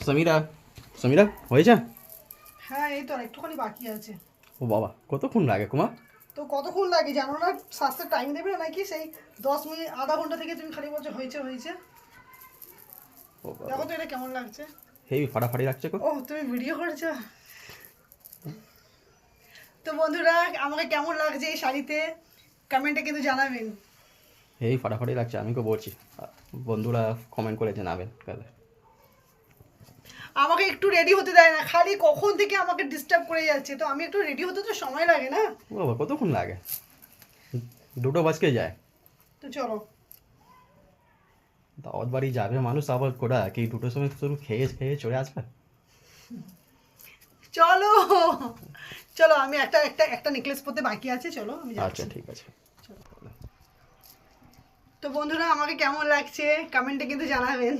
সমীরা সমীরা হয়েছে? হ্যাঁ এই তো আর একটুখানি বাকি আছে। ও বাবা, কতক্ষণ লাগে কুমা? তো কতক্ষণ লাগে জানো না? স্বাস্থ্যের টাইম দেবে না নাকি? সেই 10 মিনিট আধা ঘন্টা থেকে তুমি খালি বলছো হয়েছে হয়েছে। ও বাবা, দেখো তো এটা কেমন লাগছে। হেভি ফাটাফাটি লাগছে গো। ও তুমি ভিডিও করছো? তো বন্ধুরা আমাকে কেমন লাগছে এই শাড়িতে কমেন্টে কিন্তু জানাবেন। হেভি ফাটাফাটি লাগছে, আমি তো বলছি। বন্ধুরা কমেন্ট করে জানাবেন কালে। আমাকে একটু রেডি হতে দেয় না, খালি কখন থেকে আমাকে ডিস্টার্ব করে যাচ্ছে। তো আমি একটু রেডি হতে তো সময় লাগে না? ও বাবা, কতক্ষণ লাগে? 2টো বাজকে যায়। তো চলো। দাওয়াত বাড়ি যাবে মানুষ, আবার কোটা কি 2টোর সময় শুধু খেয়ে খেয়ে চলে আসবে? চলো চলো, আমি একটা একটা একটা নেকলেস পরতে বাকি আছে, চলো আমি আচ্ছা যাচ্ছি। ঠিক আছে। তো বন্ধুরা আমাকে কেমন লাগছে কমেন্টে কিন্তু জানাবেন।